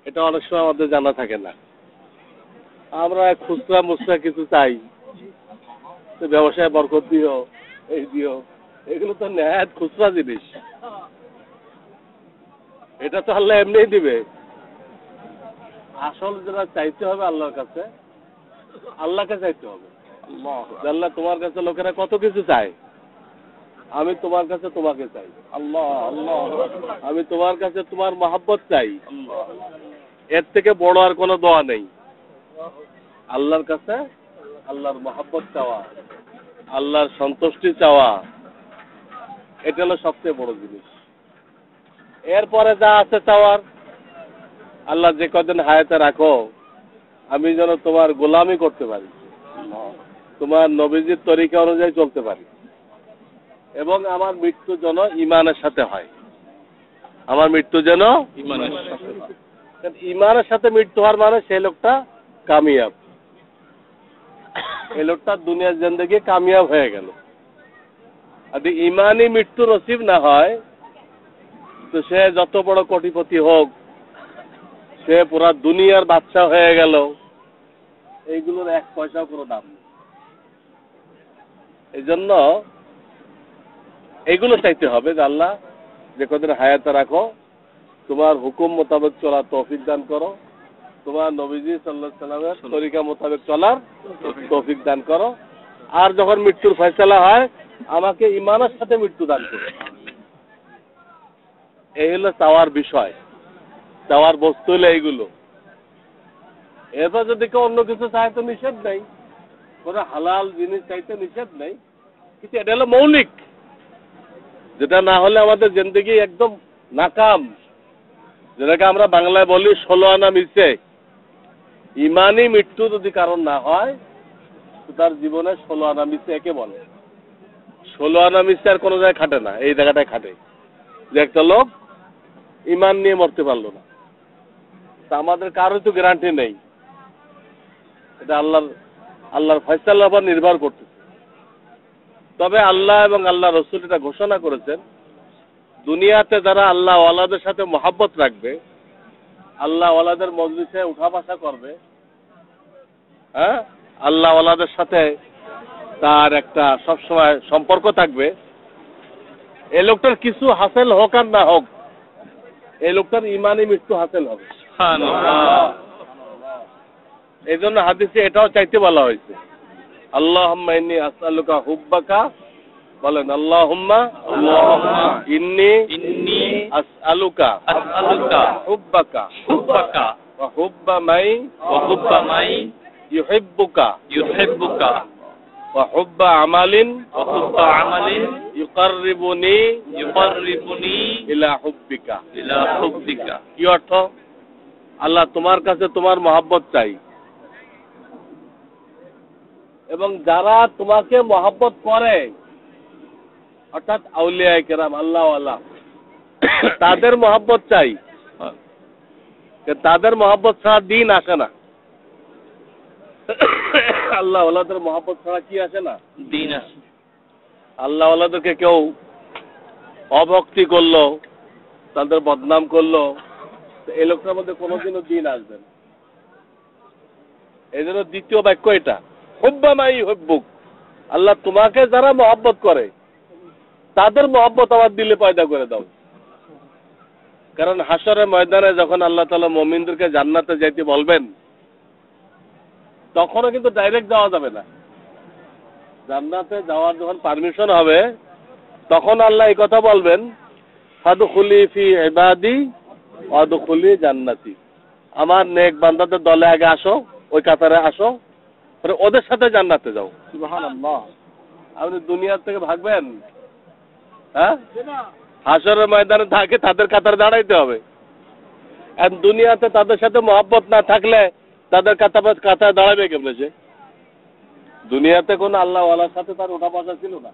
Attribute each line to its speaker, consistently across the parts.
Speaker 1: এটা অনেক সময় আমাদের জানা থাকে না। আমরা খুচরা মুচরা কিছু চাই, ব্যবসায় বরকত দিও, এই দিও, এগুলো তো নেহাত খুচরা জিনিস। এটা তো আল্লাহ এমনিই দিবে। আসল যেটা চাইতে হবে আল্লাহর কাছে, আল্লাহকে চাইতে হবে। আল্লাহ তোমার কাছে লোকেরা কত কিছু চায়, আমি তোমার কাছে তোমাকে চাই। আল্লাহ আল্লাহ, আমি তোমার কাছে তোমার মহব্বত চাই। এর থেকে বড় আর কোনো দোয়া নেই। আল্লাহর কাছে আল্লাহর মহব্বত চাওয়া, আল্লাহর সন্তুষ্টি চাওয়া, এটা হলো সবচেয়ে বড় জিনিস। এরপরে যা আছে চাওয়ার, আল্লাহ যে কদিন হায়াতে রাখো আমি যেন তোমার গোলামি করতে পারি, তোমার নবীজির তরিকা অনুযায়ী চলতে পারি, এবং আমার মৃত্যু যেন ঈমানের সাথে হয়। আমার মৃত্যু যেন ঈমানের সাথে হয়। ঈমানের সাথে মৃত্যু হওয়ার মানে সেই লোকটা কামিয়াব, এই লোকটা দুনিয়ার জিন্দেগি কামিয়াব হয়ে গেল। আর যদি ঈমানই মৃত্যু নসিব না হয়, তো সে যত বড় কোটিপতি হোক, সে পুরা দুনিয়ার বাদশা হয়ে গেল, এইগুলোর এক পয়সাও কোনো দাম নেই। এই জন্য এইগুলো চাইতে হবে যে আল্লাহ যে কদিন হায়াতে রাখো তোমার হুকুম মোতাবেক চলার তৌফিক দান করো, তোমার নবীজি সাল্লাল্লাহু আলাইহি সাল্লামের তরিকা মোতাবেক চলার তৌফিক দান করো। আর যখন মৃত্যুর ফয়সালা হয় আমাকে ঈমানের সাথে মৃত্যু দান করো। এই হলো চাওয়ার বিষয়, চাওয়ার বস্তু হলো এইগুলো। এরপর যদি কেউ অন্য কিছু চায় তো নিষেধ নেই, কোনো হালাল জিনিস চাইতে নিষেধ নেই, কিন্তু এটা হলো মৌলিক, যেটা না হলে আমাদের জিন্দেগি একদম নাকাম। যেটাকে আমরা বাংলায় বলি 16 আনা মিশে। ইমানি মৃত্যু যদি কারণ না হয় তো তার জীবনে 16 আনা মিশে একে বলে। 16 আনা মিশে আর কোনো জায়গায় খাটে না, এই জায়গাটায় খাটে যে একটা লোক ইমান নিয়ে মরতে পারলো না। তা আমাদের কারোর তো গ্যারান্টি নেই, এটা আল্লাহর ফয়সালার উপর নির্ভর করতেছে। তবে আল্লাহ এবং আল্লাহ রসুল এটা ঘোষণা করেছেন, দুনিয়াতে যারা আল্লাহ ওয়ালাদের সাথে মহাব্বত রাখবে, আল্লাহ ওয়ালাদের মজলিসে উঠা বসা করবে, হ্যাঁ, আল্লাহ ওয়ালাদের সাথে তার একটা সবসময় সম্পর্ক থাকবে, এই লোকটার কিছু হাসিল হোক আর না হোক, এই লোকটার ইমানি মৃত্যু হাসিল হবে। এই জন্য হাদিসে এটাও চাইতে বলা হয়েছে, আল্লাহুম্মা ইন্নী আসআলুকা হুব্বাকা, বলেন আল্লাহুম্মা ইন্নী আসআলুকা হুব্বাকা ওয়া হুব্বা মাই ইউহিব্বুকা ওয়া হুব্বা আমালিন ইউকাররিবুনি ইলা হুব্বিকা। কি অর্থ? আল্লাহ তোমার কাছে তোমার মহব্বত চাই, এবং যারা তোমাকে মহব্বত করে অর্থাৎ আউলিয়া কেরাম আল্লাহ ওয়ালা, তাদের মহব্বত চাই। তাদের মহব্বত ছাড়া দিন আসে না। আল্লাহ ওয়ালাদের মহব্বত ছাড়া কি আসে না? দিন আসে। আল্লাহ ওয়ালাদেরকে কেউ অভক্তি করলো, তাদের বদনাম করলো, এই লোকটার মধ্যে কোনোদিনও দিন আসবে না। এই জন্য দ্বিতীয় বাক্য এটা, হুব্বা মাই হুব্বুক, আল্লাহ তোমাকে যারা মহব্বত করে তাদের মহব্বত আমার দিলে পয়দা করে দাও। কারণ হাসরের ময়দানে যখন আল্লাহ তাআলা মুমিনদেরকে জান্নাতে যাইতে বলবেন, তখনও কিন্তু ডাইরেক্ট যাওয়া যাবে না। জান্নাতে যাওয়ার যখন পারমিশন হবে তখন আল্লাহ এই কথা বলবেন, ফাদখুলি ফি ইবাদি ওয়াদখুলি জান্নাতি, আমার নেক বান্দাদের দলে আগে আসো, ওই কাতারে আসো, পরে ওদের সাথে জান্নাতে যাও। সুবহানাল্লাহ। আপনি দুনিয়া থেকে ভাগবেন? হ্যাঁ, হাসরের ময়দানে থাকে তাদের কাতারে দাঁড়াইতে হবে। আর দুনিয়াতে তাদের সাথে মহব্বত না থাকলে তাদের কাতারে দাঁড়াবে কেমনে? সে দুনিয়াতে কোনো আল্লাহ ওয়ালার সাথে তার ওঠা বসা ছিল না,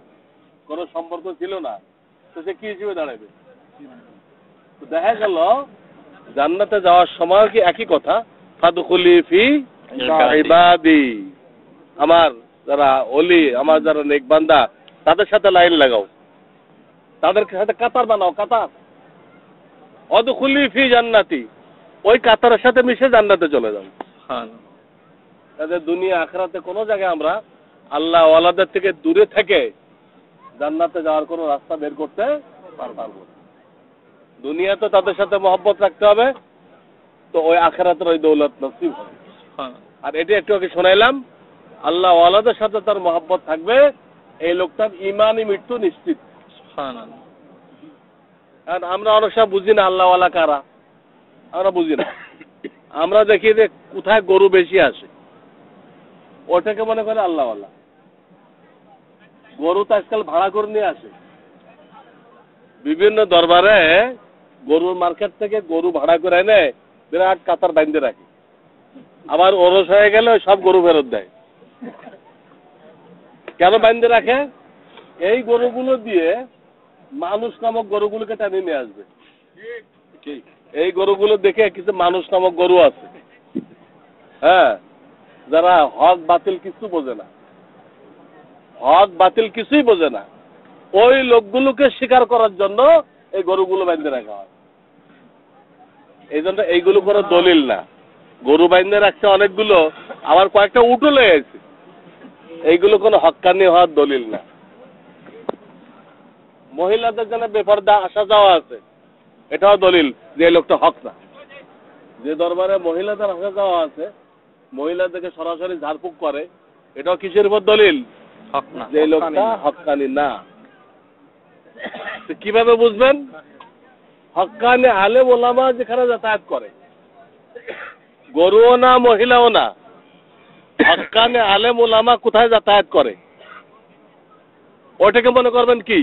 Speaker 1: কোনো সম্পর্ক ছিল না, তো সে কি হিসেবে দাঁড়াবে? তো দেখা গেল জান্নাতে যাওয়ার সময় কি একই কথা, ফাদখুলি ফি ইবাদি, আমার যারা ওলি, আমার যারা নেক বান্দা, তাদের সাথে লাইন লাগাও, তাদের সাথে কাতার বানাও, কাতার। ওয়াদখুলি ফি জান্নাতি, ওই কাতারের সাথে মিশে জান্নাতে চলে যাবে। তাদের দুনিয়া আখিরাতে কোনো জায়গায় আমরা আল্লাহ ওয়ালাদের থেকে দূরে থেকে জান্নাতে যাওয়ার কোনো রাস্তা বের করতে পারবো না। দুনিয়া তো তাদের সাথে মহব্বত রাখতে হবে, তো ওই আখিরাতের ওই দৌলত নসিব হবে। আর এটা একটু আগে শোনাইলাম, আল্লাহ ওয়ালাদের সাথে তার মহব্বত থাকবে, এই লোকটার ইমানই মৃত্যু নিশ্চিত। কারণ আমরা অনেক সময় বুঝি না আল্লাহ ওয়ালা কারা, আমরা বুঝি না। আমরা দেখি যে কোথায় গরু বেশি আসে, ওটাকে মনে করে আল্লাহ ওয়ালা। গরু তো আজকাল ভাড়া করে নিয়ে আসে, বিভিন্ন দরবারে গরুর মার্কেট থেকে গরু ভাড়া করে এনে বিরাট কাতার বাইন্ধে রাখে, আবার ওরস হয়ে গেলে সব গরু ফেরত দেয়। কেন বাইন্ধে রাখে? এই গরুগুলো দিয়ে মানুষ নামক গরুগুলোকে টানিয়ে নিয়ে আসবে। এই গরুগুলো দেখে কিছু মানুষ নামক গরু আছে, হ্যাঁ, যারা হক বাতিল কিছু বোঝে না, হক বাতিল কিছুই বোঝে না, ওই লোকগুলোকে স্বীকার করার জন্য এই গরুগুলো বাইন্ধে রাখা হয়। এই জন্য এইগুলো কোনো দলিল না। গরু বাইন্ধে রাখছে অনেকগুলো, আবার কয়েকটা উঠে লেগে গেছে, এইগুলো কোনো হক্কানি হওয়ার দলিল না। মহিলাদের জন্য বেপরদা আসা যাওয়া আছে, এটাও দলিল যে এই লোকটা হক না। যে দরবারে মহিলাদের আসা যাওয়া আছে, মহিলাদেরকে সরাসরি ঝাড়ফুঁক করে, এটাও কিসের উপর দলিল? হক না, যে লোকটা হক্কানি না। কিভাবে বুঝবেন? হক্কানি আলেম ওলামা যেখানে যাতায়াত করে, গরুও না মহিলাও না, হক্কানি আলেম ওলামা কোথায় যাতায়াত করে, ওটাকে মনে করবেন কি?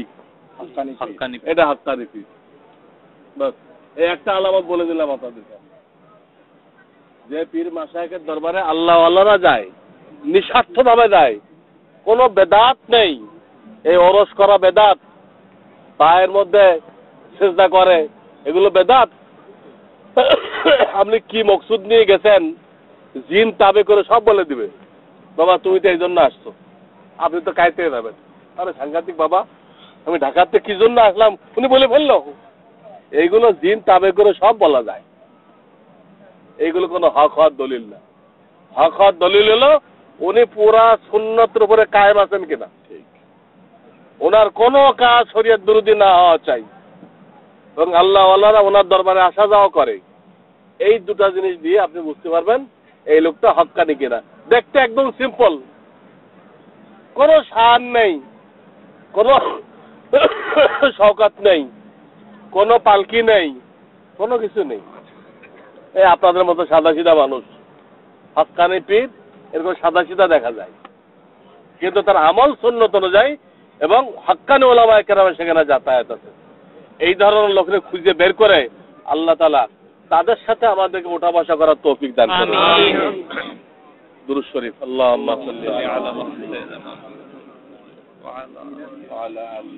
Speaker 1: এটা হক্কানি পীর। বাস এই একটা আলামত বলে দিলাম আপনাদেরকে। যে পীর মাশায়েখের দরবারে আল্লাহ আল্লাহরা যায়, নিঃস্বার্থ ভাবে যায়, কোনো বেদাত নেই। এই ওরস করা বেদাত, পায়ের মধ্যে সিজদা করে, এগুলো বেদাত। আপনি কি মকসুদ নিয়ে গেছেন, জিন তাবে করে সব বলে দিবে, বাবা তুমি তো এই জন্য আসছো, আপনি তো কাইতে যাবেন। আরে সাংঘাতিক বাবা, আমি ঢাকাতে কি জন্য আসলাম উনি বলে ফেললো। এইগুলো জিন তাবে করে সব বলা যায়, এইগুলো কোনো হক হওয়ার দলিল না। হক হওয়ার দলিল হলো উনি পুরা সুন্নতের উপরে কায়েম আছেন কিনা, ওনার কোনো কাজ শরীয়ত বিরোধী না হওয়া চাই, এবং আল্লাহ আল্লাহরা ওনার দরবারে আসা যাওয়া করে। এই দুটা জিনিস দিয়ে আপনি বুঝতে পারবেন এই লোকটা হক্কানি কিনা। দেখতে একদম সিম্পল, কোনো শান নেই, কোনো শওকাত নেই, কোনো পালকি নেই, কোনো কিছু নেই। এই আপনাদের মতো সাদা সিধা মানুষ, হক্কানি পীর এরকম সাদা সিধা দেখা যায়, কিন্তু তার আমল সুন্নত অনুযায়ী এবং হক্কানি ওলামায়ে কেরামের সেখানে যাতায়াত আছে। এই ধরনের লোককে খুঁজে বের করে আল্লাহ তাআলা তাদের সাথে আমাদেরকে ওঠা বসা করার তৌফিক দান করুন। দুরূদ শরীফ, আল্লাহুম্মা সাল্লি আলা মুহাম্মাদ ওয়া আলা আলি